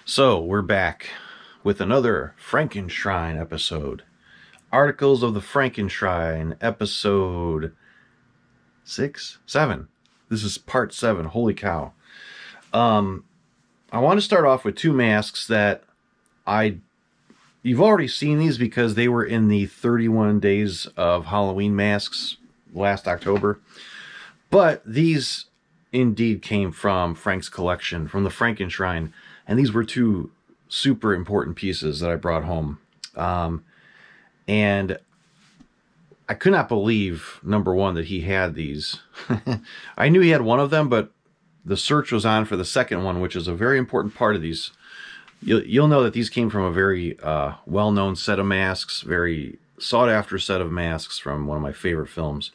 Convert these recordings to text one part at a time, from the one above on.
So, we're back with another Frankenshrine episode. Articles of the Frankenshrine, episode 7. This is part 7. Holy cow. I want to start off with two masks that you've already seen these because they were in the 31 Days of Halloween masks last October. But these indeed came from Frank's collection, from the Frankenshrine. And these were two super important pieces that I brought home. And I could not believe, number one, that he had these. I knew he had one of them, but the search was on for the second one, which is a very important part of these. You'll know that these came from a very well-known set of masks, very sought-after set of masks from one of my favorite films.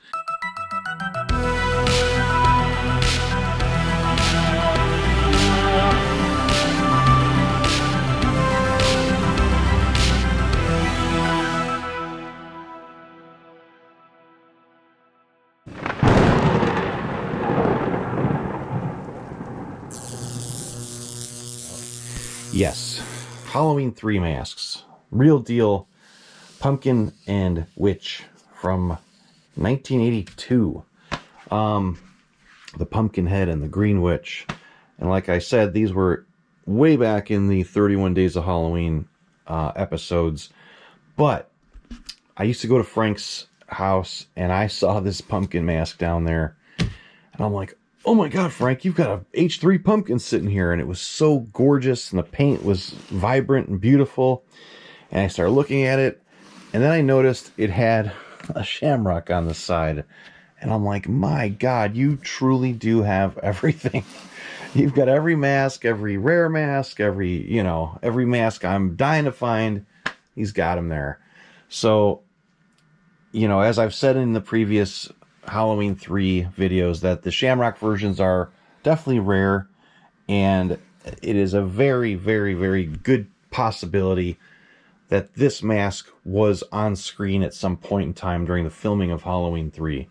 Yes, Halloween 3 masks. Real deal pumpkin and witch from 1982. The pumpkin head and the green witch. And like I said, these were way back in the 31 Days of Halloween episodes. But I used to go to Frank's house and I saw this pumpkin mask down there. And I'm like, oh my God, Frank, you've got a H3 pumpkin sitting here. And it was so gorgeous and the paint was vibrant and beautiful. And I started looking at it. And then I noticed it had a shamrock on the side. And I'm like, my God, you truly do have everything. You've got every mask, every rare mask, every mask I'm dying to find. He's got them there. So, as I've said in the previous Halloween 3 videos, that the shamrock versions are definitely rare, and it is a very, very, very good possibility that this mask was on screen at some point in time during the filming of Halloween 3.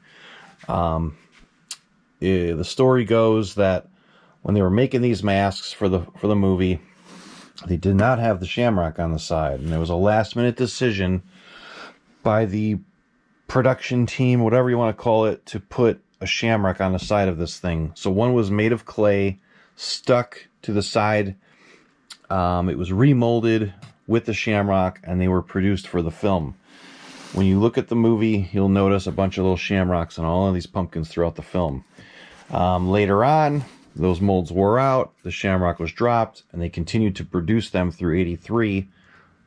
The story goes that when they were making these masks for the movie, they did not have the shamrock on the side, and it was a last-minute decision by the production team, whatever you want to call it, to put a shamrock on the side of this thing. So one was made of clay, stuck to the side. It was remolded with the shamrock, and they were produced for the film. When you look at the movie, you'll notice a bunch of little shamrocks on all of these pumpkins throughout the film. Later on, those molds wore out, the shamrock was dropped, and they continued to produce them through 83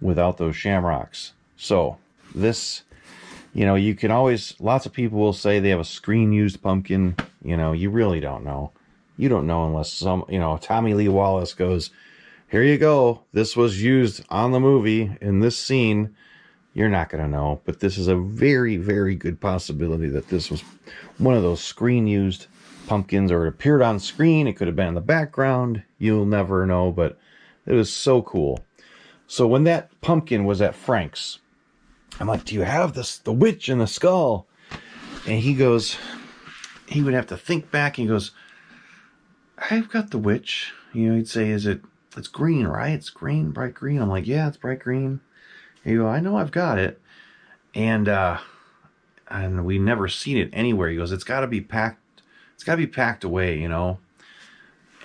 without those shamrocks. So this, you can always, lots of people will say they have a screen-used pumpkin. You really don't know. You don't know unless Tommy Lee Wallace goes, here you go, this was used on the movie in this scene. You're not going to know. But this is a very, very good possibility that this was one of those screen-used pumpkins, or it appeared on screen. It could have been in the background. You'll never know, but it was so cool. So when that pumpkin was at Frank's, I'm like, do you have the witch and the skull? And he goes, he would have to think back. He goes, I've got the witch. He'd say, it's green, right? It's green, bright green. I'm like, yeah, it's bright green. He'd go, I know I've got it. And we never seen it anywhere. He goes, it's got to be packed. It's got to be packed away, And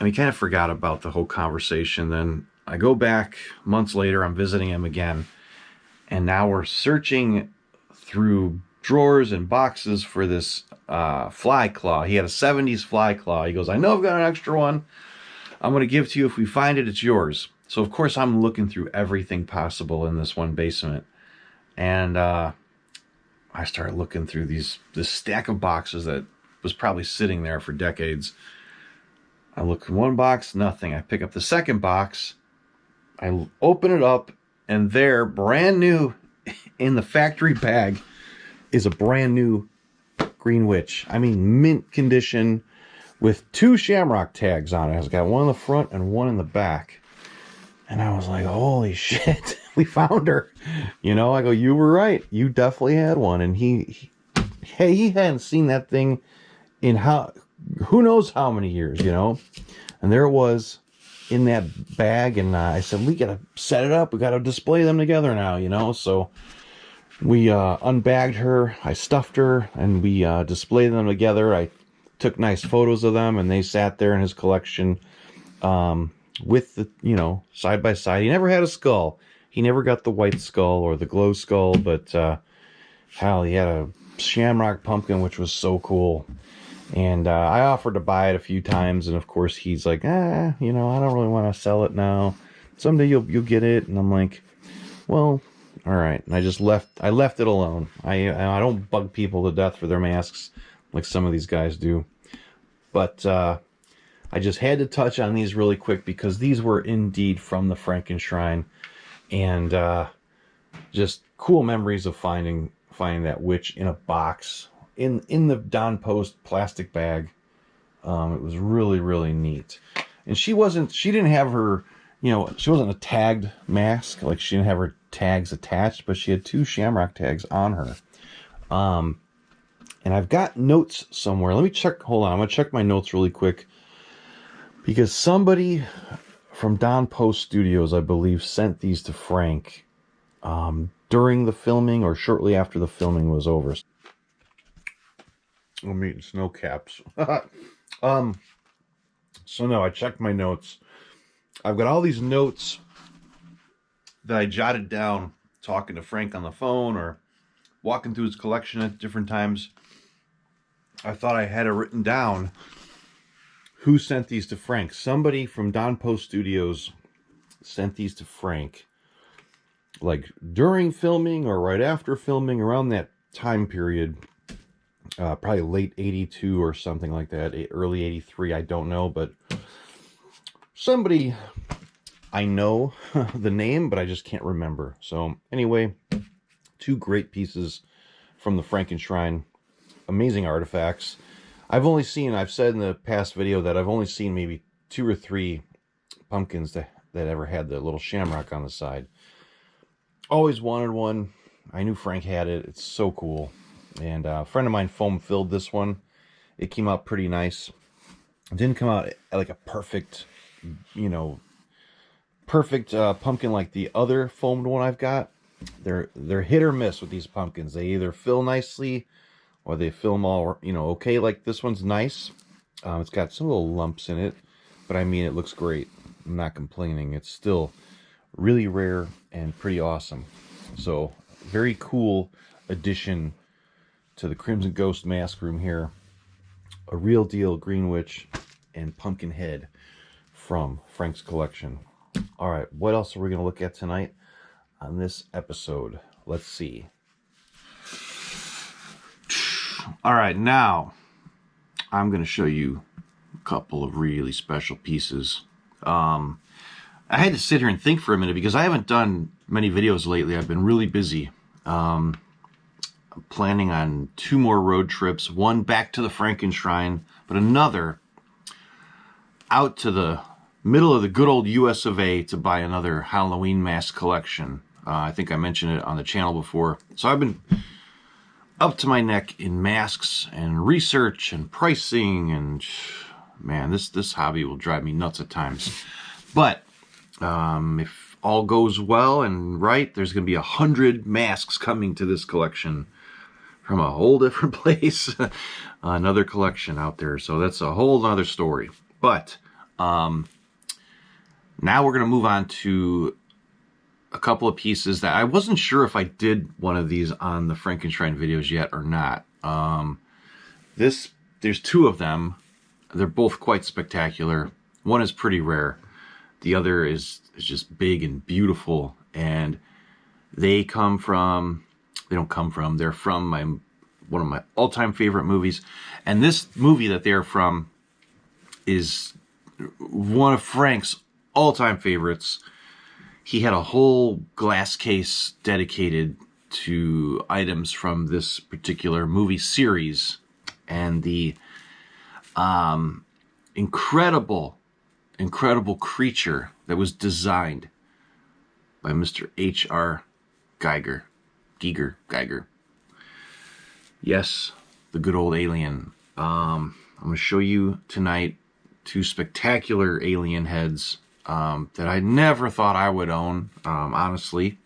we kind of forgot about the whole conversation. Then I go back months later. I'm visiting him again. And now we're searching through drawers and boxes for this fly claw. He had a 70s fly claw. He goes, I know I've got an extra one. I'm going to give to you. If we find it, it's yours. So, of course, I'm looking through everything possible in this one basement. And I started looking through this stack of boxes that was probably sitting there for decades. I look in one box, nothing. I pick up the second box. I open it up. And there, brand new in the factory bag, is a brand new green witch. I mean, mint condition with 2 shamrock tags on it. It's got one in the front and one in the back. And I was like, holy shit, we found her. I go, you were right. You definitely had one. And he hadn't seen that thing in who knows how many years, And there it was, in that bag, and I said, we gotta set it up. We gotta display them together now, you know. So we unbagged her, I stuffed her, and we displayed them together. I took nice photos of them, and they sat there in his collection with the, you know, side by side. He never had a skull. He never got the white skull or the glow skull, but hell, he had a shamrock pumpkin, which was so cool. And I offered to buy it a few times, and of course he's like, you know, I don't really want to sell it now. Someday you'll get it. And I'm like, well, all right. And I left it alone. I don't bug people to death for their masks like some of these guys do. But I just had to touch on these really quick because these were indeed from the Frankenshrine, and just cool memories of finding that witch in a box in the Don Post plastic bag. It was really, really neat. And she didn't have her, you know, she wasn't a tagged mask. Like, she didn't have her tags attached, but she had 2 shamrock tags on her. And I've got notes somewhere. Let me check. Hold on. I'm going to check my notes really quick, because somebody from Don Post Studios, I believe, sent these to Frank during the filming or shortly after the filming was over. I'm eating snow caps. So no, I checked my notes. I've got all these notes that I jotted down talking to Frank on the phone or walking through his collection at different times. I thought I had it written down who sent these to Frank. Somebody from Don Post Studios sent these to Frank, like during filming or right after filming, around that time period. Probably late 82 or something like that, early 83, I don't know, but somebody, I know the name, but I just can't remember. So anyway, 2 great pieces from the Frankenshrine, amazing artifacts. I've said in the past video that I've only seen maybe 2 or 3 pumpkins that ever had the little shamrock on the side. Always wanted one. I knew Frank had it. It's so cool. And a friend of mine foam filled this one. It came out pretty nice. It didn't come out like a perfect, you know, pumpkin like the other foamed one I've got. They're hit or miss with these pumpkins. They either fill nicely or they fill them all, you know, okay. Like this one's nice. It's got some little lumps in it, but I mean, it looks great. I'm not complaining. It's still really rare and pretty awesome. So very cool addition to the Crimson Ghost mask room here. A real deal Green Witch and pumpkin head from Frank's collection. All right, what else are we going to look at tonight on this episode? Let's see. All right, now I'm going to show you a couple of really special pieces. I had to sit here and think for a minute because I haven't done many videos lately. I've been really busy. Planning on 2 more road trips, one back to the Frankenshrine, but another out to the middle of the good old US of A to buy another Halloween mask collection. I think I mentioned it on the channel before. So I've been up to my neck in masks and research and pricing, and man, this hobby will drive me nuts at times. But if all goes well and right, there's going to be 100 masks coming to this collection from a whole different place. Another collection out there. So that's a whole other story. But now we're going to move on to a couple of pieces that I wasn't sure if I did one of these on the Frankenshrine videos yet or not. There's 2 of them. They're both quite spectacular. One is pretty rare. The other is just big and beautiful. And they're from one of my all-time favorite movies. And this movie that they're from is one of Frank's all-time favorites. He had a whole glass case dedicated to items from this particular movie series. And the incredible creature that was designed by Mr. H.R. GIGER. Yes, the good old alien. I'm going to show you tonight 2 spectacular alien heads. that I never thought I would own, honestly.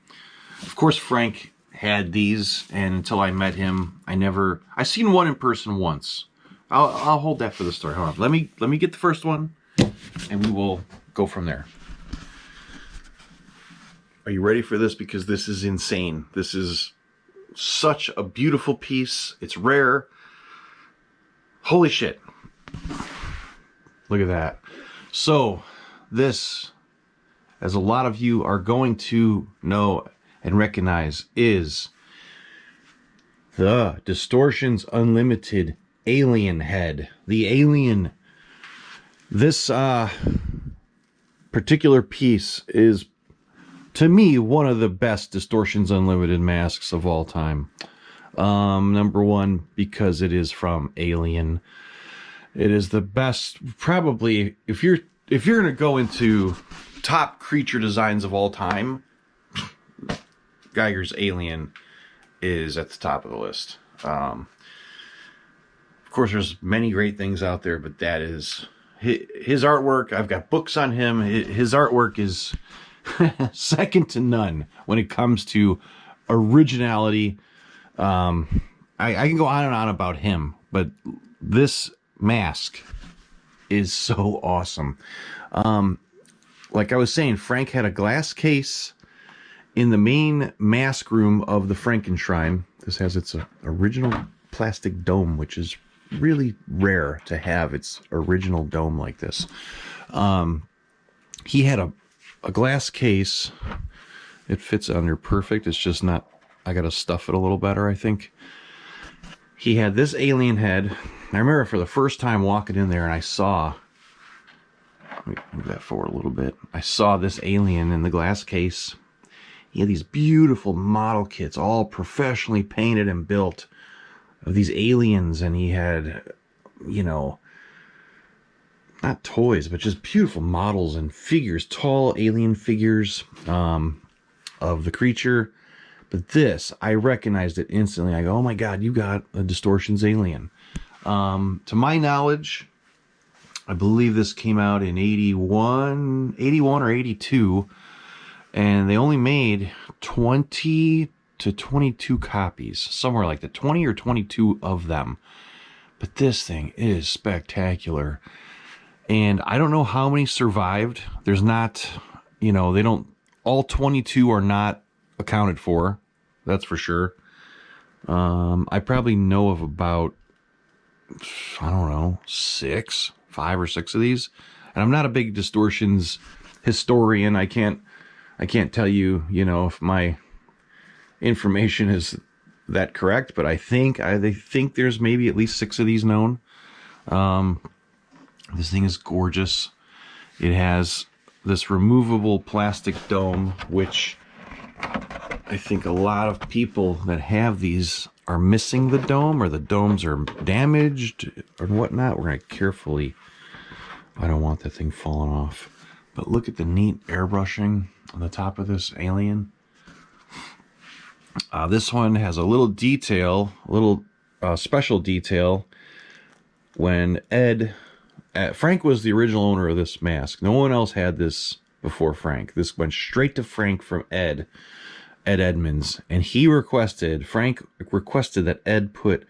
Of course, Frank had these, and until I met him, I seen one in person once. I'll hold that for the story. Hold on. Let me get the first one, and we will go from there. Are you ready for this? Because this is insane. This is such a beautiful piece. It's rare. Holy shit. Look at that. So, this, as a lot of you are going to know and recognize, is the Distortions Unlimited Alien head. The Alien. This particular piece is, to me, one of the best Distortions Unlimited masks of all time. Number one, because it is from Alien. It is the best, probably, if you're going to go into top creature designs of all time, Giger's Alien is at the top of the list. Of course, there's many great things out there, but that is his artwork. I've got books on him. His artwork is second to none when it comes to originality. I can go on and on about him, but this mask is so awesome. Like I was saying, Frank had a glass case in the main mask room of the Frankenshrine. This has its original plastic dome, which is really rare to have its original dome like this. He had a glass case. It fits under perfect. It's just not, I gotta stuff it a little better, I think. He had this alien head. I remember for the first time walking in there and I saw, let me move that forward a little bit. I saw this alien in the glass case. He had these beautiful model kits, all professionally painted and built, of these aliens, and he had, you know, not toys, but just beautiful models and figures, tall alien figures of the creature. But this, I recognized it instantly. I go, oh my God, you got a Distortions Alien. To my knowledge, I believe this came out in 81 or 82, and they only made 20 to 22 copies, somewhere like that, 20 or 22 of them. But this thing is spectacular. And I don't know how many survived. There's not, you know, they don't, all 22 are not accounted for. That's for sure. I probably know of about, I don't know, 5 or 6 of these. And I'm not a big Distortions historian. I can't tell you, you know, if my information is that correct, but I think there's maybe at least 6 of these known. This thing is gorgeous. It has this removable plastic dome, which I think a lot of people that have these are missing the dome, or the domes are damaged or whatnot. We're going to carefully, I don't want that thing falling off. But look at the neat airbrushing on the top of this alien. This one has a little detail, a little special detail. When Frank was the original owner of this mask. No one else had this before Frank. This went straight to Frank from Ed Edmonds. And Frank requested that Ed put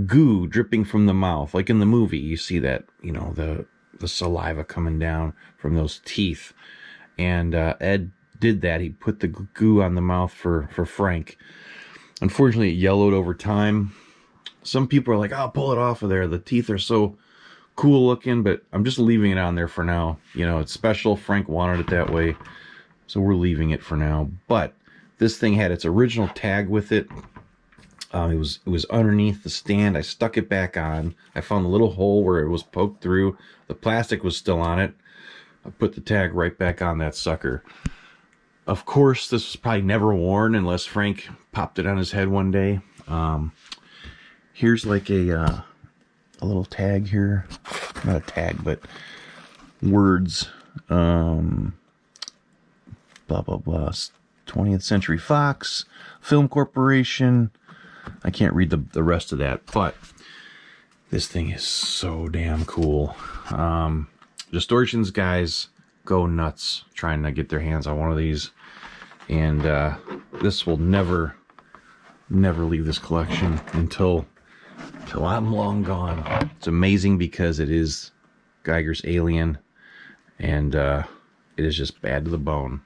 goo dripping from the mouth. Like in the movie, you see that, you know, the saliva coming down from those teeth. And Ed did that. He put the goo on the mouth for Frank. Unfortunately, it yellowed over time. Some people are like, I'll pull it off of there. The teeth are so cool looking, but I'm just leaving it on there for now. You know, it's special. Frank wanted it that way, so we're leaving it for now. But this thing had its original tag with it. It was underneath the stand. I stuck it back on. I found a little hole where it was poked through. The plastic was still on it. I put the tag right back on that sucker. Of course, this was probably never worn unless Frank popped it on his head one day. Here's like a little tag here. Not a tag, but words. Blah, blah, blah. 20th Century Fox, Film Corporation. I can't read the rest of that, but this thing is so damn cool. Distortions guys go nuts trying to get their hands on one of these. And this will never leave this collection until I'm long gone. It's amazing because it is Giger's Alien, and it is just bad to the bone.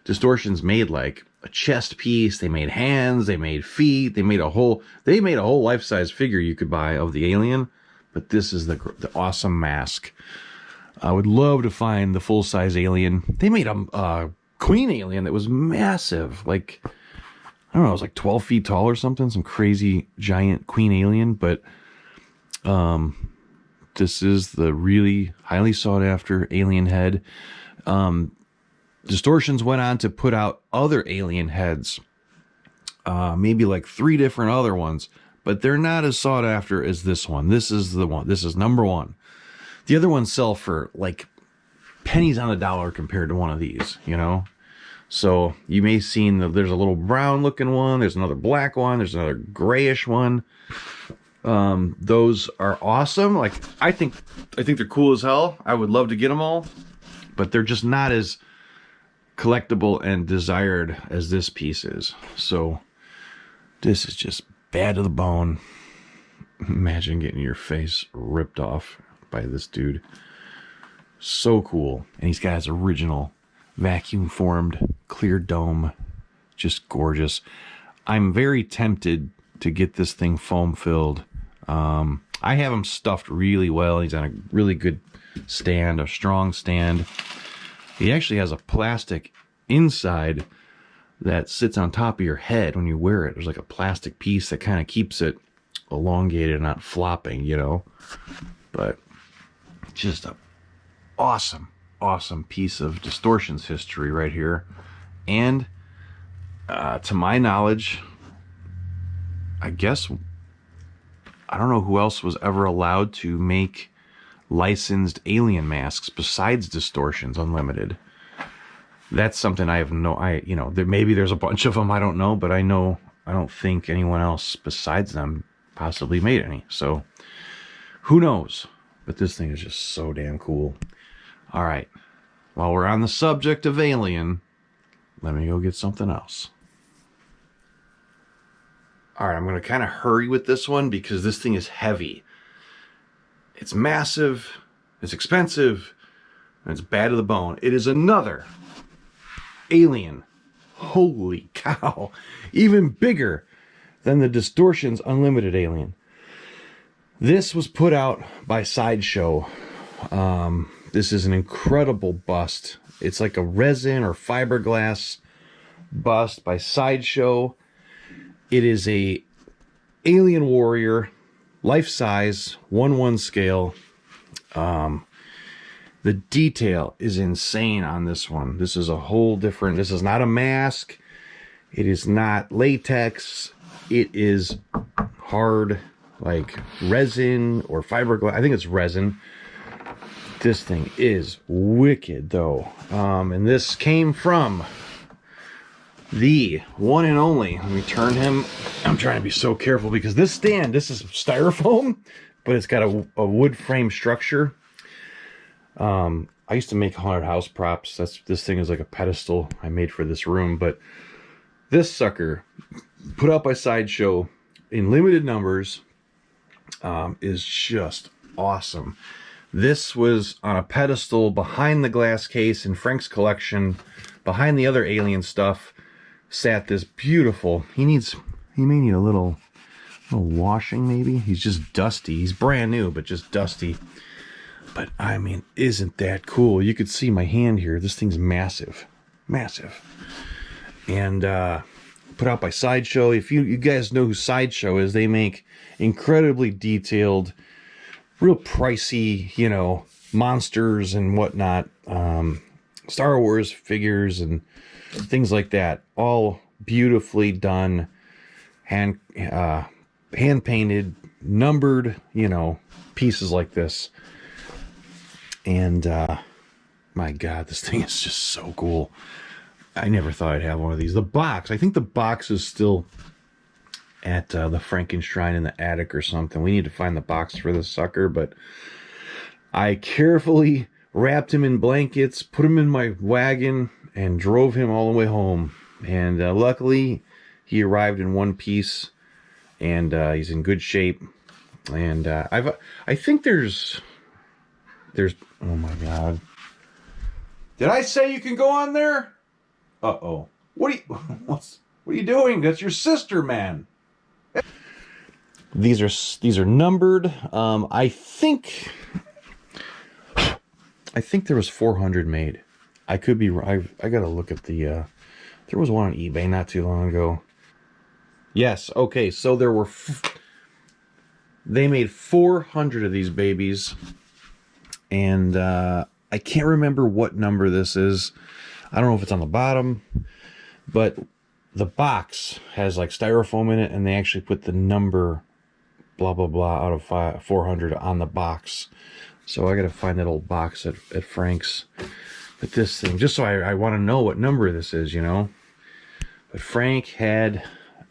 Distortions made like a chest piece, they made hands, they made feet, they made a whole life-size figure you could buy of the Alien, but this is the awesome mask. I would love to find the full-size Alien. They made a Queen Alien that was massive, like, I don't know, it was like 12 feet tall or something, some crazy giant Queen Alien, but this is the really highly sought after alien head. Distortions went on to put out other alien heads, maybe like 3 different other ones, but they're not as sought after as this one. This is the one. This is number one. The other ones sell for like pennies on the dollar compared to one of these, you know? So you may have seen that there's a little brown looking one, there's another black one, there's another grayish one. Those are awesome. Like, I think they're cool as hell. I would love to get them all, but they're just not as collectible and desired as this piece is. So this is just bad to the bone. Imagine getting your face ripped off by this dude. So cool. And he's got his original vacuum formed clear dome. Just gorgeous. I'm very tempted to get this thing foam filled. I have him stuffed really well. He's on a really good stand, a strong stand. He actually has a plastic inside that sits on top of your head when you wear it. There's like a plastic piece that kind of keeps it elongated and not flopping, you know. But just a awesome piece of Distortions history right here. And to my knowledge, I guess, I don't know who else was ever allowed to make licensed alien masks besides Distortions Unlimited. That's something I have you know, maybe there's a bunch of them, I don't know, but I don't think anyone else besides them possibly made any. So who knows? But this thing is just so damn cool. All right, while we're on the subject of Alien, let me go get something else. All right, I'm going to kind of hurry with this one because this thing is heavy. It's massive, it's expensive, and it's bad to the bone. It is another Alien. Holy cow. Even bigger than the Distortions Unlimited Alien. This was put out by Sideshow. This is an incredible bust. It's like a resin or fiberglass bust by Sideshow. It is a Alien Warrior, life-size, 1/1 scale. The detail is insane on this one. This is a whole different, this is not a mask. It is not latex. It is hard, like resin or fiberglass. I think it's resin. This thing is wicked though. And this came from the one and only, let me turn him. I'm trying to be so careful because this stand, this is styrofoam, but it's got a wood frame structure. I used to make haunted house props. This thing is like a pedestal I made for this room, but this sucker, put out by Sideshow in limited numbers, is just awesome. This was on a pedestal behind the glass case in Frank's collection. Behind the other Alien stuff sat this beautiful, he may need a little washing maybe. He's just dusty. He's brand new, but just dusty. But I mean, isn't that cool? You could see my hand here. This thing's massive. Massive. And put out by Sideshow. If you guys know who Sideshow is, they make incredibly detailed, real pricey, you know, monsters and whatnot. Star Wars figures and things like that. All beautifully done, hand painted, numbered, you know, pieces like this. And my God, this thing is just so cool. I never thought I'd have one of these. The box, I think the box is still at the Frankenshrine in the attic or something. We need to find the box for this sucker, but I carefully wrapped him in blankets, put him in my wagon, and drove him all the way home. And luckily, he arrived in one piece, and he's in good shape. And I think there's, oh my God. Did I say you can go on there? Uh-oh. What are you doing? That's your sister, man. These are numbered. I think there was 400 made. I could be right. I gotta look at the. There was one on eBay not too long ago. Yes. Okay. So there were. They made 400 of these babies, and I can't remember what number this is. I don't know if it's on the bottom, but the box has like styrofoam in it, and they actually put the number, blah blah blah, out of 400 on the box. So I gotta find that old box at Frank's. But this thing, just so I want to know what number this is, you know. But Frank had,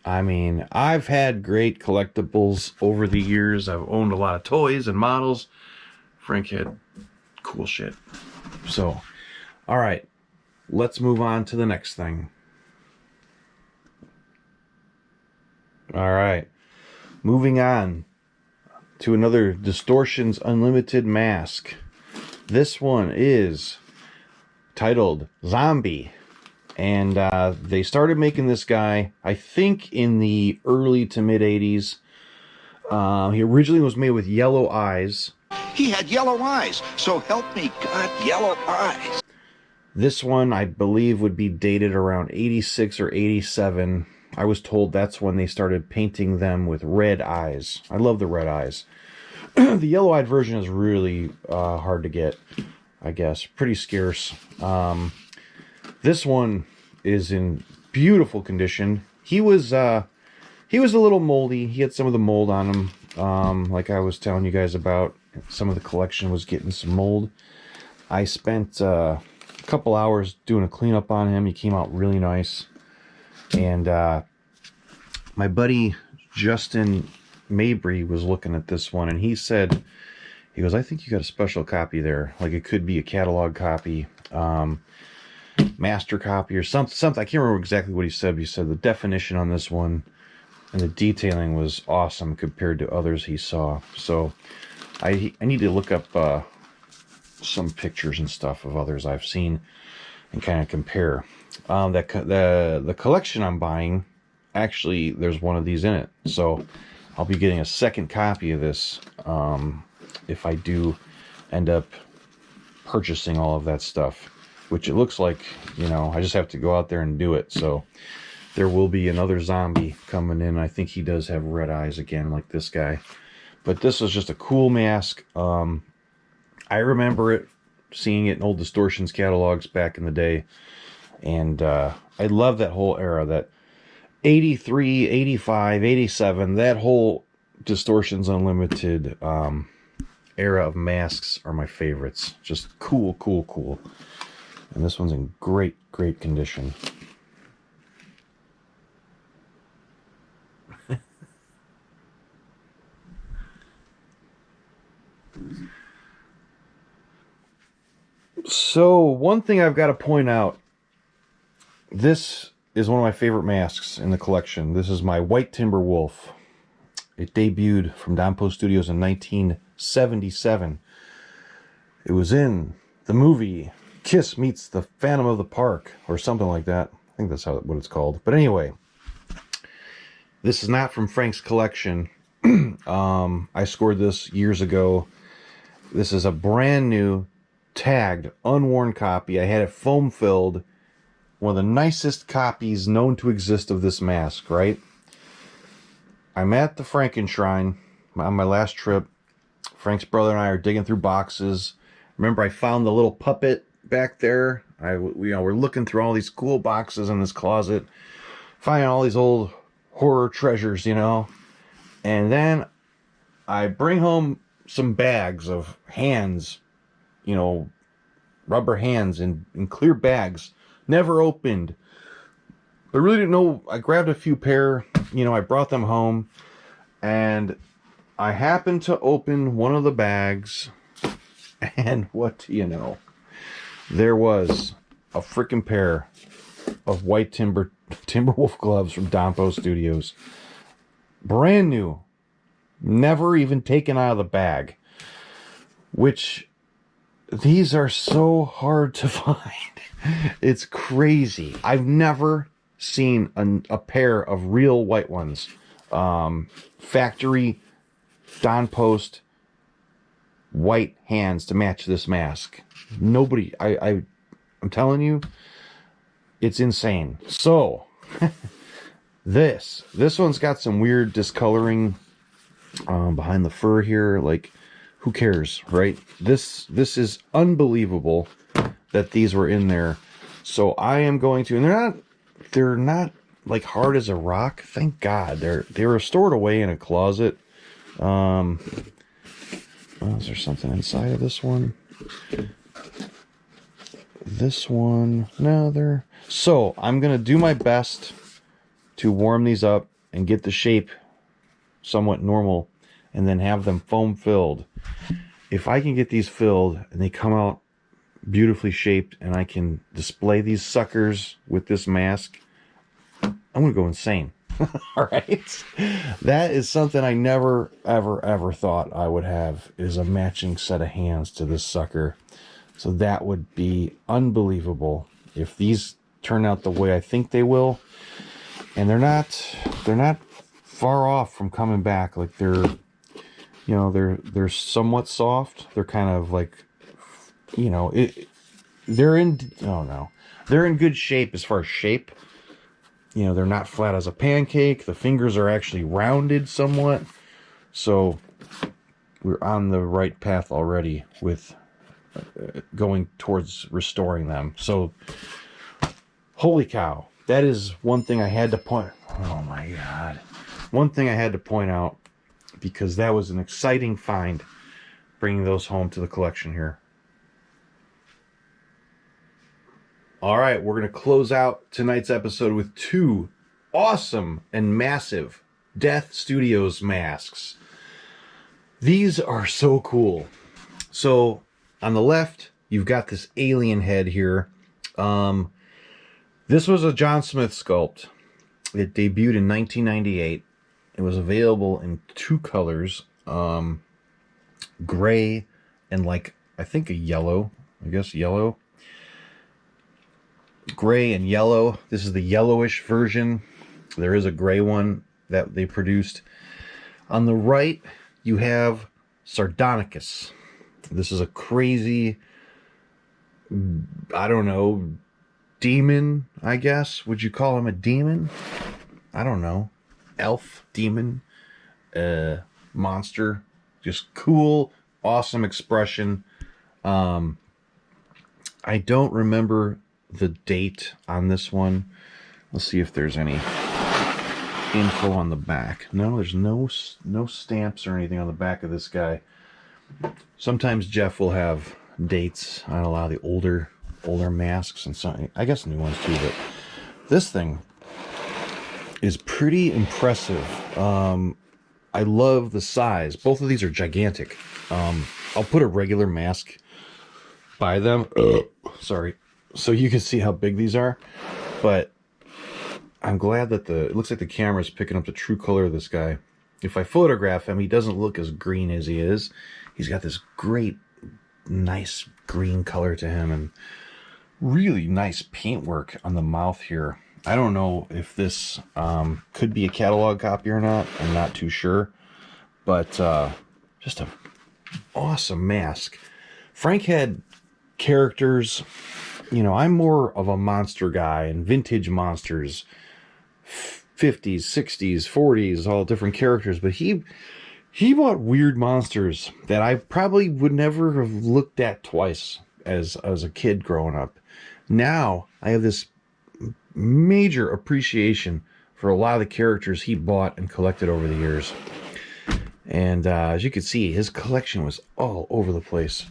I mean, I've had great collectibles over the years. I've owned a lot of toys and models. Frank had cool shit. So, all right, let's move on to the next thing. All right, moving on to another Distortions Unlimited mask. This one is titled Zombie, and they started making this guy, I think, in the early to mid 80s. He originally was made with yellow eyes. He had yellow eyes, so help me God, yellow eyes. This one, I believe, would be dated around 86 or 87. I was told that's when they started painting them with red eyes. I love the red eyes. The yellow-eyed version is really hard to get, I guess. Pretty scarce. This one is in beautiful condition. He was a little moldy. He had some of the mold on him, like I was telling you guys about. Some of the collection was getting some mold. I spent a couple hours doing a cleanup on him. He came out really nice. And my buddy Justin Mabry was looking at this one, and he said, he goes, I think you got a special copy there. Like it could be a catalog copy, master copy or something. I can't remember exactly what he said, but he said the definition on this one and the detailing was awesome compared to others he saw. So I need to look up some pictures and stuff of others I've seen and kind of compare. The collection I'm buying, actually, there's one of these in it. So I'll be getting a second copy of this if I do end up purchasing all of that stuff, which it looks like, you know, I just have to go out there and do it. So there will be another zombie coming in. I think he does have red eyes again, like this guy. But this is just a cool mask. I remember it, seeing it in old Distortions catalogs back in the day. And I love that whole era, that 83, 85, 87, that whole Distortions Unlimited era of masks are my favorites. Just cool, cool, cool. And this one's in great, great condition. So, one thing I've got to point out, this is one of my favorite masks in the collection. This is my white Timberwolf. It debuted from Dompo Studios in 1977. It was in the movie Kiss Meets the Phantom of the Park, or something like that. I think that's what it's called. But anyway, this is not from Frank's collection. I scored this years ago. This is a brand new, tagged, unworn copy. I had it foam filled. One of the nicest copies known to exist of this mask, right? I'm at the Frankenshrine on my last trip. Frank's brother and I are digging through boxes. Remember, I found the little puppet back there. We're looking through all these cool boxes in this closet, finding all these old horror treasures, you know. And then I bring home some bags of hands, you know, rubber hands in clear bags, never opened. I really didn't know. I grabbed a few pair, you know, I brought them home, and I happened to open one of the bags, And what do you know? There was a freaking pair of white Timberwolf gloves from Dompo Studios. Brand new. Never even taken out of the bag. Which, these are so hard to find. It's crazy. I've never seen a pair of real white ones. Factory Don Post white hands to match this mask. Nobody, I'm telling you, it's insane. So this one's got some weird discoloring behind the fur here. Like, who cares, right? This is unbelievable that these were in there. So I am going to, and they're not like hard as a rock. Thank God. They were stored away in a closet. Is there something inside of this one? This one, no, they're... So I'm gonna do my best to warm these up and get the shape somewhat normal, and then have them foam filled. If I can get these filled and they come out beautifully shaped, and I can display these suckers with this mask, I'm gonna go insane. All right, that is something I never ever thought I would have, is a matching set of hands to this sucker. So that would be unbelievable if these turn out the way I think they will. And they're not far off from coming back. Like, they're somewhat soft. They're kind of like, they're in good shape as far as shape. They're not flat as a pancake. The fingers are actually rounded somewhat. So we're on the right path already with going towards restoring them. So, holy cow. That is one thing I had to point... Oh my God. One thing I had to point out, because that was an exciting find, bringing those home to the collection here. All right, we're going to close out tonight's episode with two awesome and massive Death Studios masks. These are so cool. So, on the left, you've got this alien head here. This was a John Smith sculpt. It debuted in 1998. It was available in two colors, gray and, like, I think a yellow. I guess yellow. Gray and yellow. This is the yellowish version. There is a gray one that they produced. On the right, you have Sardonicus. This is a crazy, I don't know, demon, I guess. Would you call him a demon? I don't know. Elf, demon, monster. Just cool, awesome expression. I don't remember the date on this one. Let's see if there's any info on the back. No, there's no stamps or anything on the back of this guy. Sometimes Jeff will have dates on a lot of the older masks, and some, I guess, new ones too, but this thing is pretty impressive. I love the size. Both of these are gigantic. I'll put a regular mask by them. Sorry. So you can see how big these are. But I'm glad that it looks like the camera is picking up the true color of this guy. If I photograph him, he doesn't look as green as he is. He's got this great, nice green color to him, and really nice paintwork on the mouth here. I don't know if this could be a catalog copy or not. I'm not too sure. But just an awesome mask. Frank had characters... I'm more of a monster guy, and vintage monsters, 50s, 60s, 40s, all different characters. But he bought weird monsters that I probably would never have looked at twice as a kid growing up. Now I have this major appreciation for a lot of the characters he bought and collected over the years. And as you can see, his collection was all over the place.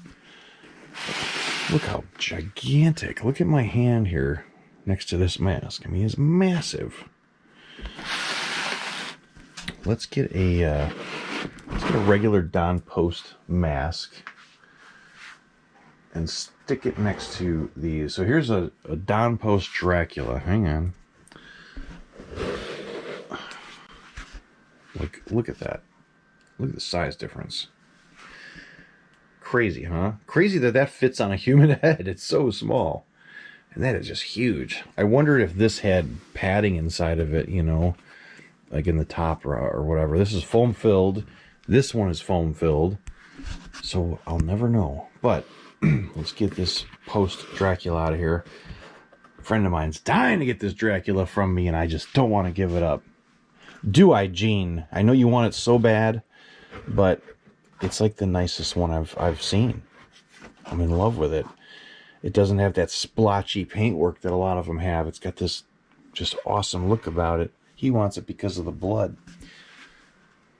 Look how gigantic. Look at my hand here next to this mask. I mean, it's massive. Let's get a regular Don Post mask. and stick it next to these. So here's a Don Post Dracula. Hang on. Like, look at that. Look at the size difference. Crazy, huh? Crazy that that fits on a human head. It's so small. And that is just huge. I wondered if this had padding inside of it, you know, like in the top or whatever. This is foam filled. This one is foam filled. So I'll never know. But let's get this Post Dracula out of here. A friend of mine's dying to get this Dracula from me, and I just don't want to give it up. Do I, Gene? I know you want it so bad, but it's like the nicest one I've seen. I'm in love with it. It doesn't have that splotchy paintwork that a lot of them have. It's got this just awesome look about it. He wants it because of the blood.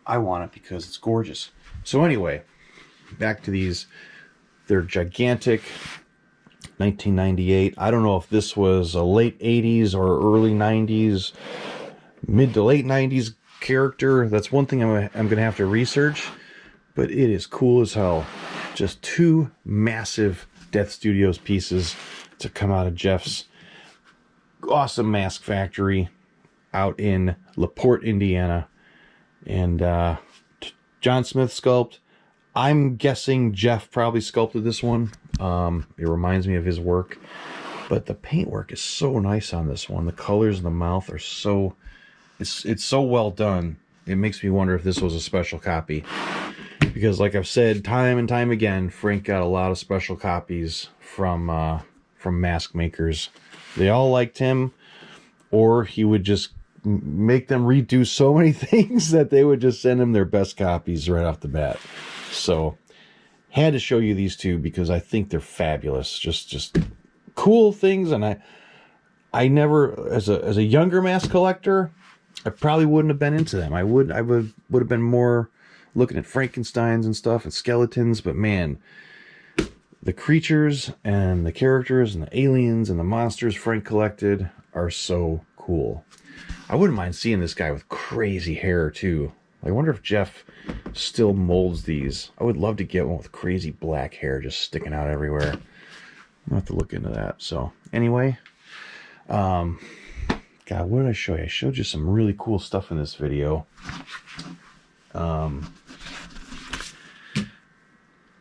I want it because it's gorgeous. So anyway, back to these. They're gigantic. 1998. I don't know if this was a late 80s or early 90s, mid to late 90s character. That's one thing I'm going to have to research. But it is cool as hell. Just two massive Death Studios pieces to come out of Jeff's awesome mask factory out in LaPorte, Indiana. And John Smith sculpt. I'm guessing Jeff probably sculpted this one. It reminds me of his work. But the paintwork is so nice on this one. The colors in the mouth are so... It's so well done. It makes me wonder if this was a special copy. Because like I've said time and time again, Frank got a lot of special copies from mask makers. They all liked him, or he would just make them redo so many things that they would just send him their best copies right off the bat. So, had to show you these two because I think they're fabulous. Just cool things, and I never, as a younger mask collector, I probably wouldn't have been into them. I would have been more looking at Frankensteins and stuff and skeletons, but man, the creatures and the characters and the aliens and the monsters Frank collected are so cool. I wouldn't mind seeing this guy with crazy hair too. I wonder if Jeff still molds these. I would love to get one with crazy black hair just sticking out everywhere. I'll have to look into that. So anyway, God, what did I show you? I showed you some really cool stuff in this video.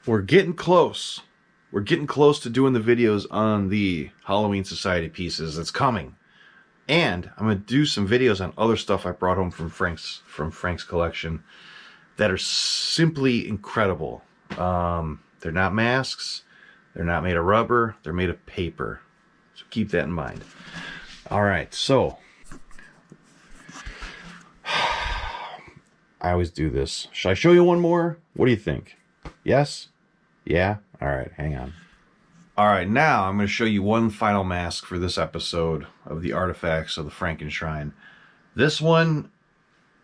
We're getting close. We're getting close to doing the videos on the Halloween Society pieces. It's coming. And I'm going to do some videos on other stuff I brought home from Frank's collection that are simply incredible. They're not masks. They're not made of rubber. They're made of paper. So keep that in mind. All right, so I always do this. Should I show you one more? What do you think? Yes? Yeah? All right, hang on. All right, now I'm going to show you one final mask for this episode of the Artifacts of the Frankenshrine. This one,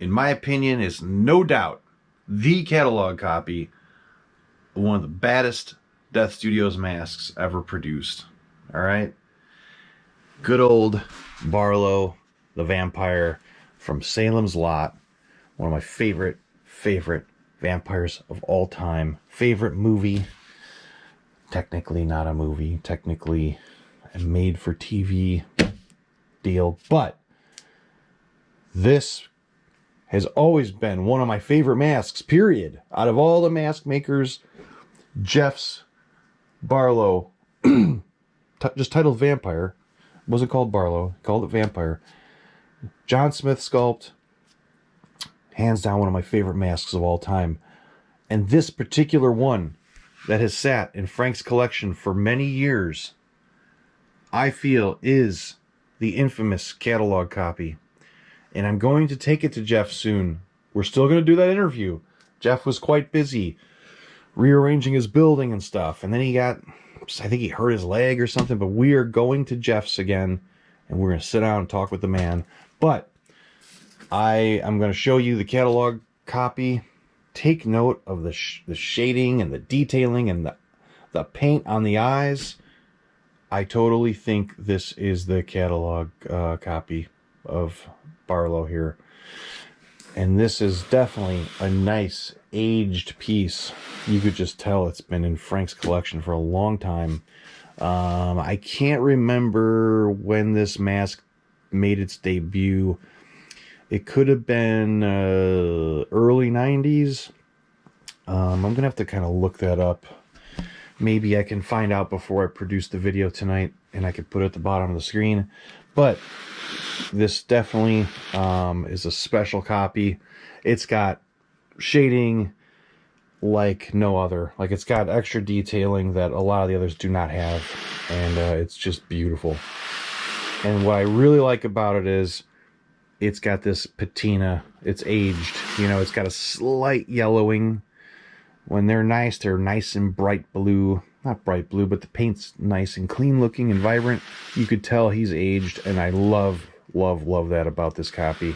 in my opinion, is no doubt the catalog copy of one of the baddest Death Studios masks ever produced. All right? Good old Barlow, the vampire from Salem's Lot. One of my favorite vampires of all time. Favorite movie. Technically not a movie. Technically a made-for-TV deal. But this has always been one of my favorite masks, period. Out of all the mask makers, Jeff's Barlow, just titled Vampire. Wasn't called Barlow. Called it Vampire. John Smith sculpt. Hands down one of my favorite masks of all time. And this particular one that has sat in Frank's collection for many years, I feel is the infamous catalog copy. And I'm going to take it to Jeff soon. We're still going to do that interview. Jeff was quite busy rearranging his building and stuff. And then he got, I think he hurt his leg or something. But we are going to Jeff's again. And we're going to sit down and talk with the man. But I am going to show you the catalog copy. Take note of the shading and the detailing and the paint on the eyes. I totally think this is the catalog copy of Barlow here. And this is definitely a nice aged piece. You could just tell it's been in Frank's collection for a long time. I can't remember when this mask made its debut. It could have been early 90s. I'm going to have to kind of look that up. Maybe I can find out before I produce the video tonight, and I could put it at the bottom of the screen. But this definitely is a special copy. It's got shading like no other. Like, it's got extra detailing that a lot of the others do not have, and it's just beautiful. And what I really like about it is it's got this patina. It's aged. You know, it's got a slight yellowing. When they're nice and bright blue. Not bright blue, but the paint's nice and clean looking and vibrant. You could tell he's aged, and I love that about this copy.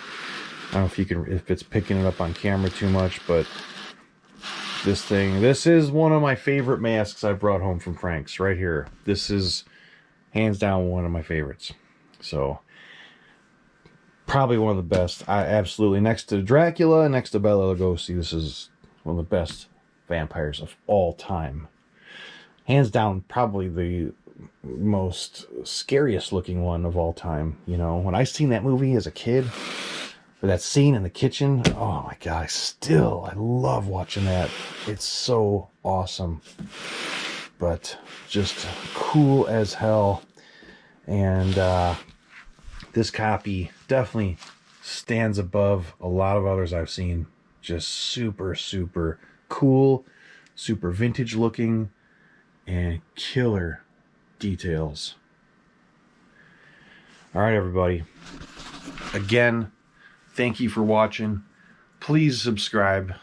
I don't know if it's picking it up on camera too much, but this is one of my favorite masks I've brought home from Frank's right here. This is hands down one of my favorites. So probably one of the best. I absolutely, next to Dracula, next to Bela Lugosi, this is one of the best vampires of all time. Hands down, probably the most scariest looking one of all time. You know, when I seen that movie as a kid, or that scene in the kitchen, oh my god, I love watching that. It's so awesome. But just cool as hell. And this copy definitely stands above a lot of others I've seen. Just super cool, super vintage looking, and killer details. All right, everybody. Again, thank you for watching. Please subscribe.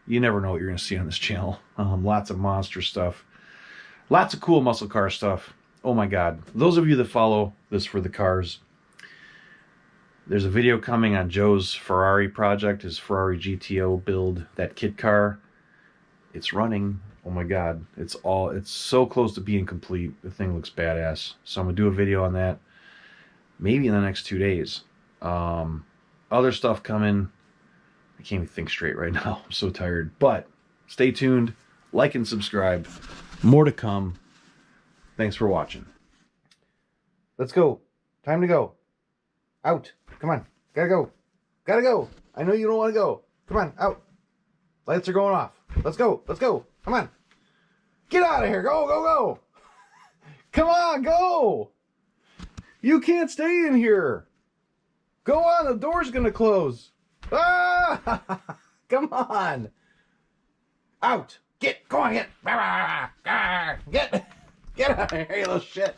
You never know what you're going to see on this channel. Lots of monster stuff. Lots of cool muscle car stuff. Oh my god. Those of you that follow this for the cars, there's a video coming on Joe's Ferrari project, his Ferrari GTO build, that kit car. It's running. Oh my god. It's so close to being complete. The thing looks badass. So I'm going to do a video on that maybe in the next 2 days. Other stuff coming. I can't even think straight right now. I'm so tired. But stay tuned. Like and subscribe. More to come. Thanks for watching. Let's go. Time to go. Out. Come on. Gotta go. Gotta go. I know you don't want to go. Come on. Out. Lights are going off. Let's go. Let's go. Come on. Get out of here. Go, go, go. Come on, go. You can't stay in here. Go on. The door's going to close. Ah! Come on. Out. Get. Go on. Get. Get out of here, you little shit.